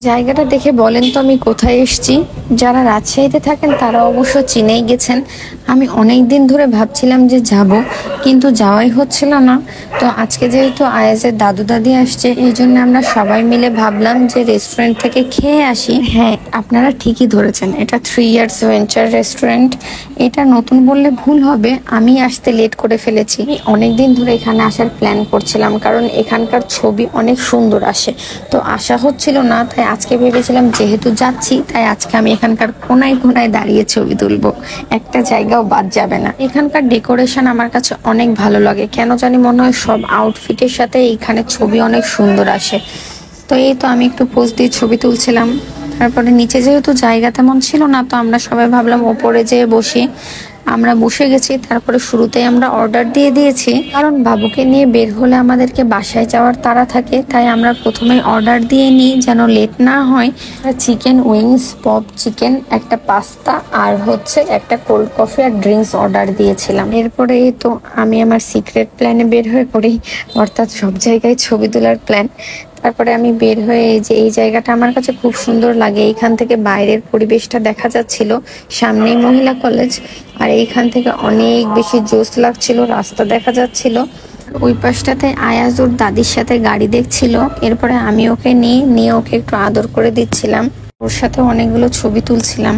জায়গাটা দেখে বলেন তো আমি কোথায় এসেছি? যারা রাজশাহীতে থাকেন তারা অবশ্য চিনেই গেছেন। আমি অনেক দিন ধরে ভাবছিলাম যে যাব, কিন্তু যাওয়াই হচ্ছিল না। তো আজকে যেহেতু আয়াজের দাদু দাদি আসছে, এই জন্য আমরা সবাই মিলে ভাবলাম যে রেস্টুরেন্ট থেকে খেয়ে আসি। হ্যাঁ, আপনারা ঠিকই ধরেছেন, এটা 3 ইয়ার্স ভেঞ্চার রেস্টুরেন্ট। এটা নতুন বললে ভুল হবে, আমি আসতে লেট করে ফেলেছি। অনেক দিন ধরে এখানে আসার প্ল্যান করছিলাম, কারণ এখানকার ছবি অনেক সুন্দর আসে। তো আসা হচ্ছিল না, তাই আজকে ভেবেছিলাম যেহেতু যাচ্ছি, তাই আজকে আমি এখানকার কোনায় কোনায় দাঁড়িয়ে ছবি তুলবো, একটা জায়গাও বাদ যাবে না। এখানকার ডেকোরেশন আমার কাছে অনেক ভালো লাগে, কেন জানি মনে হয় সব আউটফিটের সাথে এইখানে ছবি অনেক সুন্দর আসে। তো এই তো আমি একটু পোজ দিয়ে ছবি তুলছিলাম। তারপরে নিচে যেহেতু জায়গা তেমন ছিল না, তো আমরা সবাই ভাবলাম ওপরে যেয়ে বসি। আমরা বসে গেছি। তারপরে শুরুতেই আমরা অর্ডার দিয়ে দিয়েছি, কারণ বাবুকে নিয়ে বের হলে আমাদেরকে বাসায় যাওয়ার তাড়া থাকে, তাই আমরা প্রথমে অর্ডার দিয়ে নিই যেন লেট না হয়। চিকেন উইংস, পপ চিকেন, একটা পাস্তা, আর হচ্ছে একটা কোল্ড কফি আর ড্রিঙ্কস অর্ডার দিয়েছিলাম। এরপরে এই তো আমি আমার সিক্রেট প্ল্যানে বের হয়ে পড়ি, অর্থাৎ সব জায়গায় ছবি তোলার প্ল্যান। তারপরে আমি বের হয়ে এই জায়গাটা আমার কাছে খুব সুন্দর লাগে। এইখান থেকে বাইরের পরিবেশটা দেখা যাচ্ছিল, সামনেই মহিলা কলেজ, আর এইখান থেকে অনেক বেশি জোশ লাগছিল, রাস্তা দেখা যাচ্ছিল। ওই পাশটাতে আয়াজ ওর দাদির সাথে গাড়ি দেখছিল। এরপরে আমি ওকে নিয়ে ওকে একটু আদর করে দিচ্ছিলাম, ওর সাথে অনেকগুলো ছবি তুলছিলাম।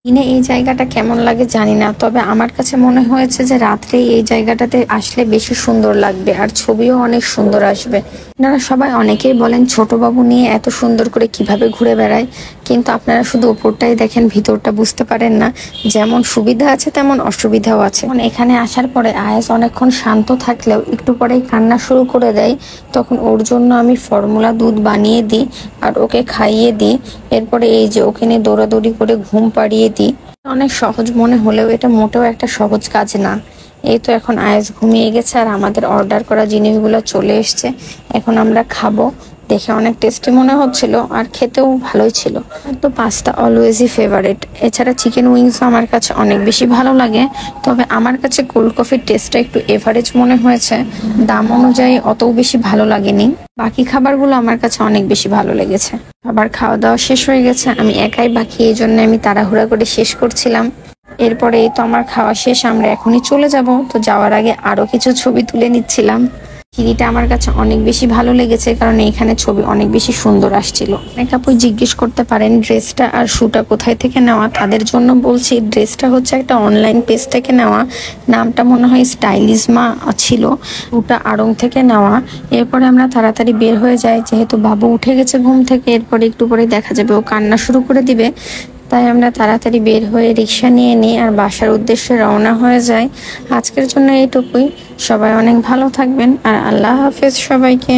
দিনে এই জায়গাটা কেমন লাগে জানি না, তবে আমার কাছে মনে হয়েছে যে রাত্রে এই জায়গাটাতে আসলে বেশি সুন্দর লাগবে, আর ছবিও অনেক সুন্দর আসবে। আপনারা সবাই অনেকেই বলেন ছোট বাবু নিয়ে এত সুন্দর করে কিভাবে ঘুরে বেড়ায়, কিন্তু আপনারা শুধু উপরটাই দেখেন, ভিতরটা বুঝতে পারেন না। যেমন সুবিধা আছে তেমন অসুবিধাও আছে। এখানে আসার পরে আয়াস অনেকক্ষণ শান্ত থাকলেও একটু পরেই কান্না শুরু করে দেয়। তখন ওর জন্য আমি ফর্মুলা দুধ বানিয়ে দিই আর ওকে খাইয়ে দিই। এরপরে এই যে ওকে নিয়ে দৌড়াদৌড়ি করে ঘুম পাড়িয়ে দিই। অনেক সহজ মনে হলেও এটা মোটেও একটা সহজ কাজ না। এই তো এখন আয়াস ঘুমিয়ে গেছে আর আমাদের অর্ডার করা জিনিসগুলো চলে এসছে। এখন আমরা খাবো। দেখে অনেক টেস্টি মনে হচ্ছিল আর খেতেও ভালোই ছিল। তো পাস্তা অলওয়েজই ফেভারিট। এছাড়া চিকেন উইংসও আমার কাছে অনেক বেশি ভালো লাগে, তবে আমার কাছে কোল্ড কফির টেস্টটা একটু এভারেজ মনে হয়েছে, দাম অনুযায়ী অতও বেশি ভালো লাগেনি। বাকি খাবারগুলো আমার কাছে অনেক বেশি ভালো লেগেছে। আবার খাওয়া দাওয়া শেষ হয়ে গেছে, আমি একাই বাকি, এই জন্য আমি তাড়াহুড়া করে শেষ করছিলাম। এরপরে এই তো আমার খাওয়া শেষ, আমরা এখনই চলে যাব। তো যাওয়ার আগে আরো কিছু ছবি তুলে নিচ্ছিলাম। সিঁড়িটা আমার কাছে অনেক বেশি ভালো লেগেছে, কারণ এখানে ছবি অনেক বেশি সুন্দর আসছিল। অনেক আপুই জিজ্ঞেস করতে পারেন ড্রেসটা আর শুটা কোথায় থেকে নেওয়া। তাদের জন্য বলছি, ড্রেসটা হচ্ছে একটা অনলাইন পেজ থেকে নেওয়া, নামটা মনে হয় স্টাইলিজমা ছিল। শুটা আড়ং থেকে নেওয়া। এরপরে আমরা তাড়াতাড়ি বের হয়ে যাই, যেহেতু বাবু উঠে গেছে ঘুম থেকে। এরপরে একটু পরে দেখা যাবে ও কান্না শুরু করে দিবে, তাই আমরা তাড়াতাড়ি বের হয়ে রিক্সা নিয়ে নিই আর বাসার উদ্দেশ্যে রওনা হয়ে যাই। আজকের জন্য এইটুকুই। সবাই অনেক ভালো থাকবেন আর আল্লাহ হাফেজ সবাইকে।